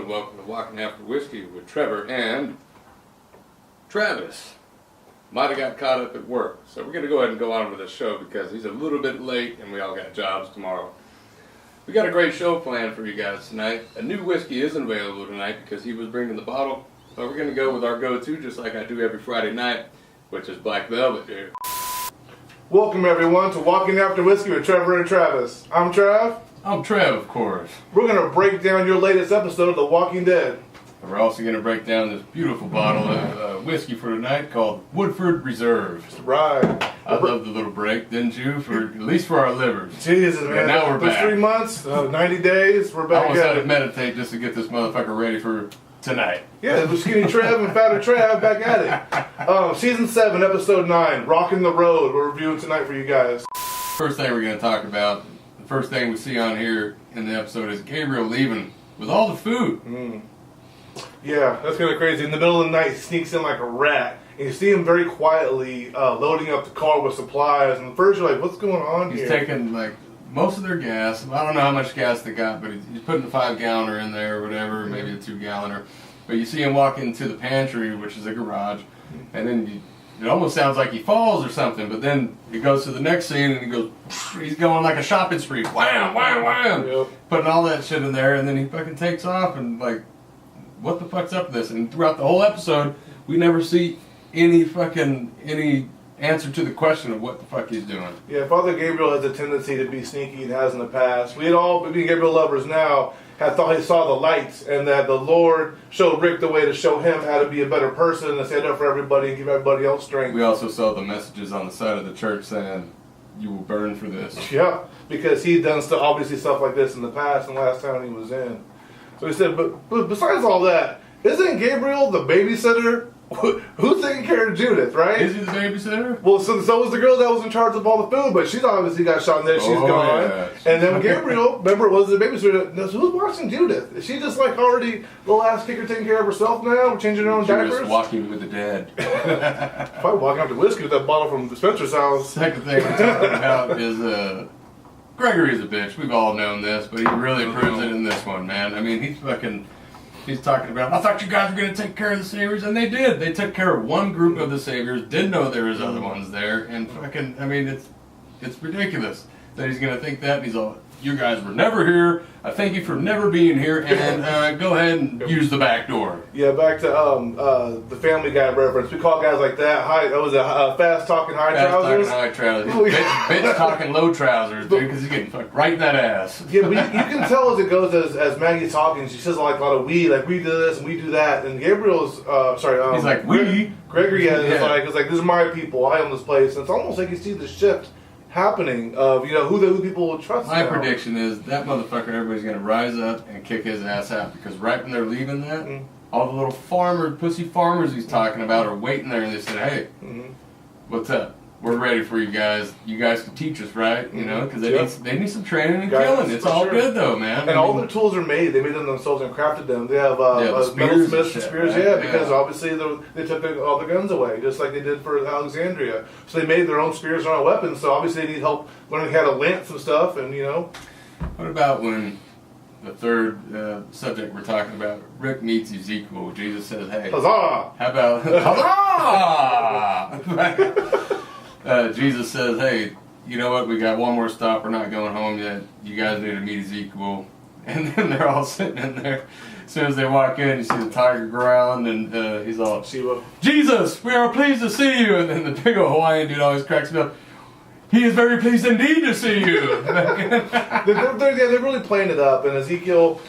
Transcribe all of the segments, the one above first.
and welcome to Walking After Whiskey with Trevor and Travis. Might have got caught up at work, so we're going to go ahead and go on with this show because he's a little bit late and we all got jobs tomorrow. We got a great show planned for you guys tonight. A new whiskey isn't available tonight because he was bringing the bottle, but we're going to go with our go-to just like I do every Friday night, which is Black Velvet, dude. Welcome everyone to Walking After Whiskey with Trevor and Travis. I'm Trav. I'm Trev, of course. We're going to break down your latest episode of The Walking Dead. We're also going to break down this beautiful bottle of whiskey for tonight called Woodford Reserve. That's right. I love the little break, didn't you? At least for our livers. Jesus, man. And now we're back. 3 months, 90 days, we're back. I almost had to meditate just to get this motherfucker ready for tonight. Yeah, the Skinny Trev and Fatter Trav back at it. Season 7, Episode 9, Rockin' the Road. We're reviewing tonight for you guys. First thing we're going to talk about, the first thing we see on here in the episode is Gabriel leaving with all the food. Yeah, that's kind of crazy. In the middle of the night, he sneaks in like a rat. And you see him very quietly loading up the car with supplies. And first you're like, what's going on here? He's taking like most of their gas. I don't know how much gas they got, but he's putting a 5-galloner in there or whatever, maybe a 2-galloner. But you see him walk into the pantry, which is a garage, and then it almost sounds like he falls or something, but then he goes to the next scene and he's going like a shopping spree. Wham, wham, wham! Yep. Putting all that shit in there, and then he fucking takes off and like, what the fuck's up with this? And throughout the whole episode, we never see any answer to the question of what the fuck he's doing. Yeah, Father Gabriel has a tendency to be sneaky and has in the past. We had all, being Gabriel lovers now, had thought he saw the lights and that the Lord showed Rick the way to show him how to be a better person and stand up for everybody and give everybody else strength. We also saw the messages on the side of the church saying, "You will burn for this." Yeah, because he'd done obviously stuff like this in the past and last time he was in. So he said, but besides all that, isn't Gabriel the babysitter? Who's taking care of Judith, right? Is he the babysitter? Well, so was the girl that was in charge of all the food, but she's obviously got shot in there. She's gone. Yeah. And then Gabriel, remember, was the babysitter. So who's watching Judith? Is she just like already the last kicker taking care of herself now, changing her own diapers? Just walking with the dead. Probably walking after whiskey with that bottle from Spencer's house. Second thing we're talking about is Gregory's a bitch. We've all known this, but he really proves it in this one, man. I mean, he's talking about, I thought you guys were going to take care of the Saviors, and they did. They took care of one group of the Saviors, didn't know there was other ones there, and fucking, I mean, it's ridiculous that he's going to think that, and he's all, you guys were never here, I thank you for never being here, and go ahead and use the back door. Yeah, back to the Family Guy reference. We call guys like that, fast talking high trousers. Fast talking high trousers. Bitch talking low trousers, dude, because he's getting fucked right in that ass. Yeah, but you can tell as it goes, as Maggie's talking, she says like a lot of we, like we do this and we do that, and Gabriel's, he's like, we? Gregory is like, this is my people, I own this place, and it's almost like you see the shift happening of, who people will trust. My prediction is that motherfucker, everybody's going to rise up and kick his ass out, because right when they're leaving that, all the little pussy farmers he's talking about are waiting there, and they said, hey, what's up? We're ready for you guys. You guys can teach us, right? Because they need some training and killing. It's all good though, man. And all their tools are made. They made them themselves and crafted them. They have metalsmiths and spears, right? Because obviously they took all the guns away, just like they did for Alexandria. So they made their own spears and own weapons. So obviously they need help learning how to lance and stuff. And What about when the third subject we're talking about, Rick meets Ezekiel? Jesus says, "Hey, huzzah! How about huzzah?" Jesus says, hey, you know what, we got one more stop, we're not going home yet, you guys need to meet Ezekiel. And then they're all sitting in there. As soon as they walk in, you see the tiger growling, and he's all, Jesus, we are pleased to see you. And then the big old Hawaiian dude always cracks me up, he is very pleased indeed to see you. they're really playing it up, and Ezekiel,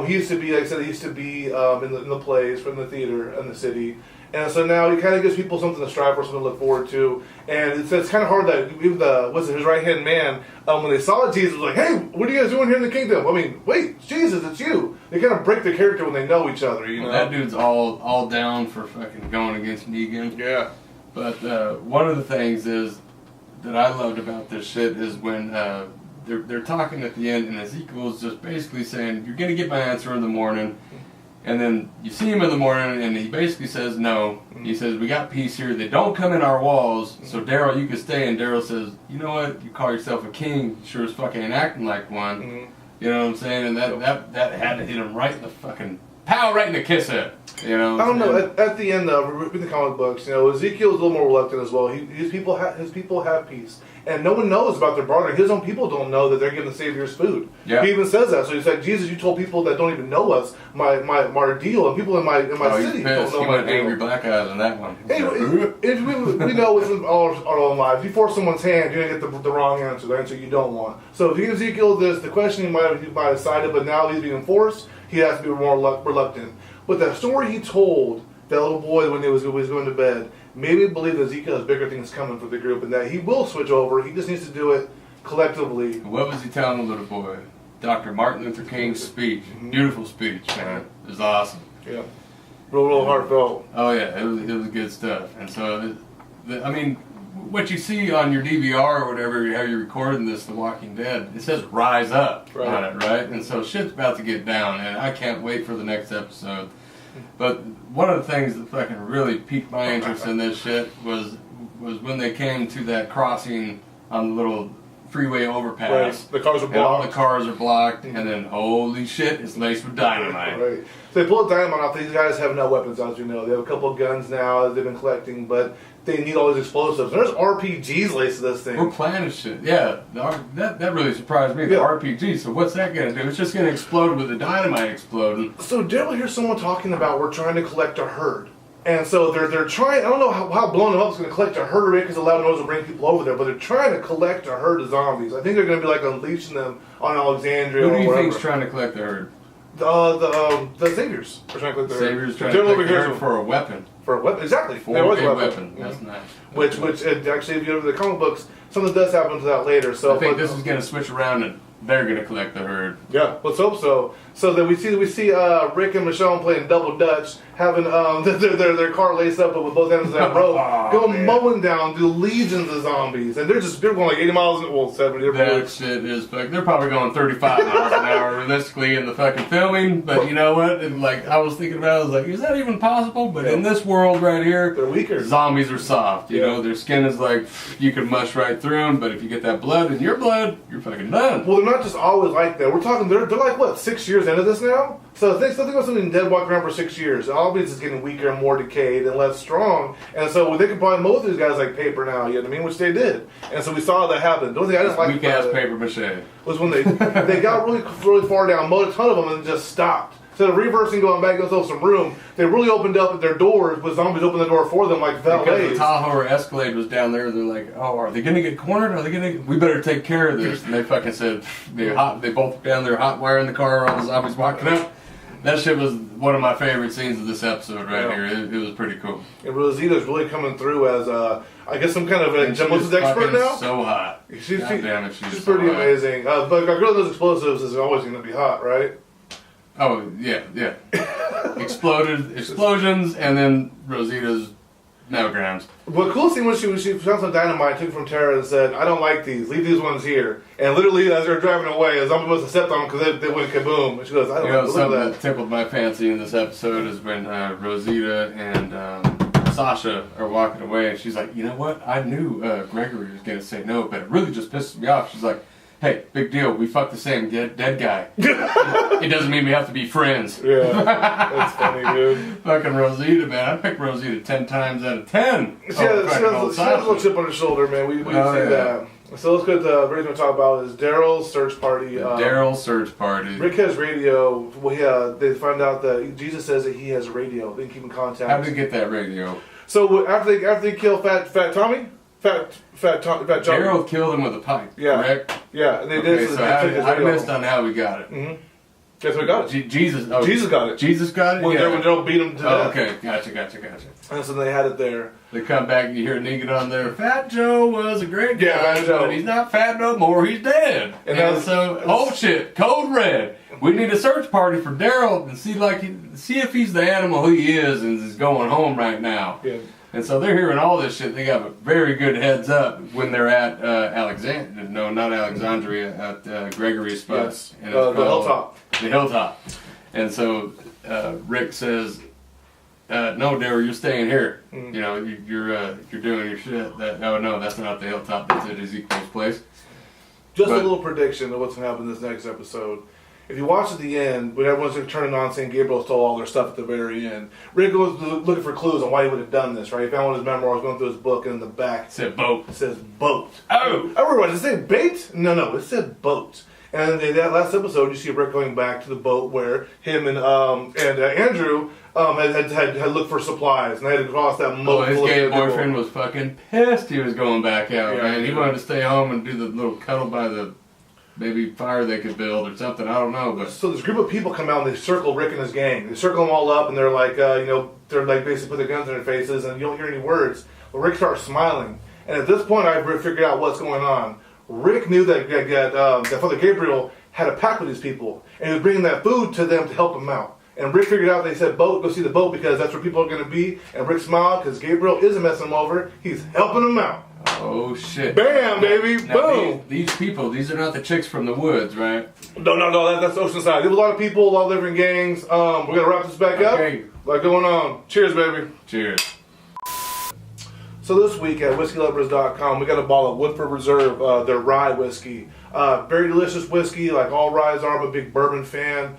he used to be, like I said, in the plays from the theater in the city. And so now he kind of gives people something to strive for, something to look forward to. And it's kind of hard that even his right-hand man, when they saw Jesus, was like, hey, what are you guys doing here in the kingdom? I mean, wait, Jesus, it's you. They kind of break the character when they know each other, That dude's all down for fucking going against Negan. Yeah. But one of the things is that I loved about this shit is when they're talking at the end, and Ezekiel's just basically saying, you're going to get my answer in the morning. And then you see him in the morning, and he basically says no. He says, we got peace here. They don't come in our walls, so Daryl, you can stay. And Daryl says, you know what? You call yourself a king. You sure as fuck ain't acting like one. You know what I'm saying? And that had to hit him right in the fucking pow, right in the kiss it. You know. I don't know. At the end, though, reading the comic books, Ezekiel's a little more reluctant as well. His people have peace, and no one knows about their bartering. His own people don't know that they're giving the Savior's food. Yeah. He even says that. So he's like, Jesus, you told people that don't even know us my deal, and people in my city don't know he my went deal. angry black eyes on that one. We know within our own lives. If you force someone's hand, you're gonna get the wrong answer, the answer you don't want. So if you give Ezekiel the question, he might have decided, but now he's being forced. He has to be more reluctant. But the story he told that little boy when he was going to bed made me believe that Ezekiel has bigger things coming for the group and that he will switch over. He just needs to do it collectively. What was he telling the little boy? Dr. Martin Luther King's speech. Mm-hmm. Beautiful speech, man. It was awesome. Yeah. Real heartfelt. Oh, yeah. It was good stuff. And so, I mean, what you see on your DVR or whatever, how you're recording this, The Walking Dead, it says rise up on it, right? And so shit's about to get down, and I can't wait for the next episode. But one of the things that fucking really piqued my interest in this shit was when they came to that crossing on the little freeway overpass. Right. The cars are blocked. And all the cars are blocked, and then holy shit, it's laced with dynamite. Right. So they pull the dynamite off. These guys have no weapons, as you know. They have a couple of guns now that they've been collecting, but they need all these explosives. There's RPGs laced to this thing. We're planning shit. Yeah, that really surprised me. The RPG. So what's that going to do? It's just going to explode with the dynamite exploding. So Daryl hears someone talking about we're trying to collect a herd. And so they're trying, I don't know how blowing them up is going to collect a herd because a loud noise will bring people over there, but they're trying to collect a herd of zombies. I think they're going to be like unleashing them on Alexandria. Who do you think is trying to collect the herd? The Saviors are trying to collect the herd. Saviors trying to collect the herd for a weapon. For a weapon, exactly. For a weapon. That's nice. Which actually, if you go to the comic books, something does happen to that later. So I think this is going to switch around and they're going to collect the herd. Yeah, let's hope so. So that we see Rick and Michonne playing double dutch, having their car laced up with both ends of that rope, mowing down through legions of zombies, and they're going like 80 miles an hour, 70. That shit is fucking. They're probably going 35 miles an hour realistically in the fucking filming. But you know what? And like I was thinking about, it, I was like, is that even possible? But in this world right here, they're weaker. Zombies are soft. You know, their skin is like you can mush right through them. But if you get that blood in your blood, you're fucking done. Well, they're not just always like that. We're talking. They're like what, 6 years into this now? So think about something dead walking around for 6 years. Obviously, it's getting weaker and more decayed and less strong. And so they can probably mow these guys like paper now. You know what I mean? Which they did. And so we saw that happen. The only thing I didn't like weak ass paper mache was when they got really far down, mowed a ton of them, and just stopped. Instead of reversing, going back, go through some room, they really opened up their doors. With zombies opened the door for them like valets. Because the Tahoe or Escalade was down there, they're like, "Oh, are they going to get cornered? Are they going to? We better take care of this." And they fucking said, they both down there hot wiring the car, all the zombies walking up. That shit was one of my favorite scenes of this episode right here. It was pretty cool. And Rosita's really coming through as, I guess, some kind of a demolitions expert now. So hot. She's pretty amazing. But a girl that does explosives is always going to be hot, right? Oh, yeah. Explosions, and then Rosita's nanograms. But cool scene when she found some dynamite, took it from Tara and said, "I don't like these. Leave these ones here." And literally, as they're driving away, a zombie must have stepped on them because they went kaboom. And she goes, "I don't like something that." that tickled my fancy in this episode is when Rosita and Sasha are walking away, and she's like, "You know what? I knew Gregory was going to say no, but it really just pisses me off." She's like, "Hey, big deal. We fucked the same dead guy. It doesn't mean we have to be friends." Yeah, that's funny, dude. Fucking Rosita, man. I picked Rosita 10 times out of 10. She has a little chip on her shoulder, man. We see that. So let's go to the first thing to talk about is Daryl's search party. Daryl's search party. Rick has radio. Well, they find out that Jesus says that he has a radio. They can keep in contact. How did they get that radio? So after they kill Fat Tommy? Fat Johnny. Daryl killed him with a pipe, correct? Yeah, and they did. So I missed on how we got it. Mm-hmm. Guess we got it. Jesus got it. Jesus got it? When Daryl beat him to death. Okay, gotcha. And so they had it there. They come back and you hear Negan on there, "Fat Joe was a great guy, but he's not fat no more, he's dead." And so, oh shit, code red. We need a search party for Daryl and see if he's the animal he is and is going home right now. Yeah. And so they're hearing all this shit. They got a very good heads up when they're at Alexandria. No, not Alexandria. At Gregory's spot. Yes. And the hilltop. The hilltop. And so Rick says, "No, Daryl, you're staying here. You know, you're doing your shit." No, that's not the hilltop. That's at Ezekiel's place. Just a little prediction of what's going to happen this next episode. if you watch at the end, when everyone's turning on saying Gabriel stole all their stuff at the very end, Rick goes looking for clues on why he would have done this, right? He found one of his memoirs, going through his book, and in the back It said boat. it says boat. Oh! I remember, did it say bait? No, it said boat. And in that last episode, you see Rick going back to the boat where him and Andrew had looked for supplies, and they had to cross that moat. Oh, his gay boyfriend was fucking pissed he was going back out, Yeah, man. He wanted to stay home and do the little cuddle by the maybe fire they could build or something. I don't know, but So this group of people come out and they circle Rick and his gang. They circle them all up, and they're like, they're like basically put their guns in their faces, and you don't hear any words. But Rick starts smiling, and at this point, I've figured out what's going on. Rick knew that Father Gabriel had a pact with these people, and he was bringing that food to them to help them out. And Rick figured out, they said, boat, go see the boat, because that's where people are going to be. And Rick smiled, because Gabriel isn't messing them over. He's helping them out. oh shit. Bam, baby, Now, boom. these people, these are not the chicks from the woods, right? No, that's Oceanside. There was a lot of people, a lot of different gangs. We're going to wrap this back up. Okay. What's going on? Cheers, baby. Cheers. So this week at WhiskeyLovers.com, we got a bottle of Woodford Reserve, their rye whiskey. Very delicious whiskey, like all ryes are. I'm a big bourbon fan.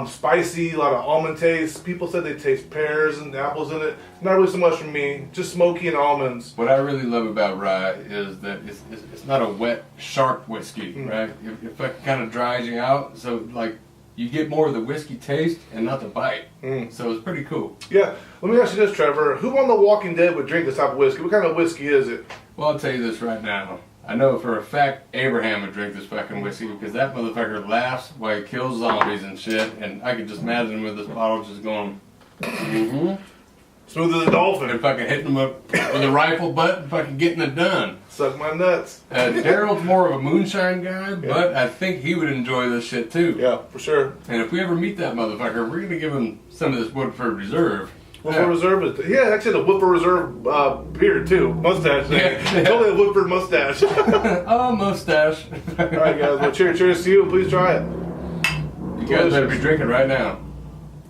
Spicy, a lot of almond taste. People said they taste pears and apples in it. Not really so much for me. Just smoky and almonds. What I really love about rye is that it's not a wet, sharp whiskey, right? It kind of dries you out, so like you get more of the whiskey taste and not the bite. So it's pretty cool. Yeah. Let me ask you this, Trevor. Who on The Walking Dead would drink this type of whiskey? What kind of whiskey is it? Well, I'll tell you this right now. I know for a fact Abraham would drink this fucking whiskey because that motherfucker laughs while he kills zombies and shit, and I could just imagine him with this bottle just going, Smooth as a dolphin. and fucking hitting him up with a rifle butt and fucking getting it done. Suck my nuts. Daryl's more of a moonshine guy, but I think he would enjoy this shit too. Yeah, for sure. And if we ever meet that motherfucker, we're gonna give him some of this Woodford Reserve. Woodford Reserve is, yeah, actually the Woodford Reserve beard too. Mustache. Yeah. Totally a Woodford mustache. Oh, mustache. Alright guys, well cheers to you, please try it. You guys better be drinking right now.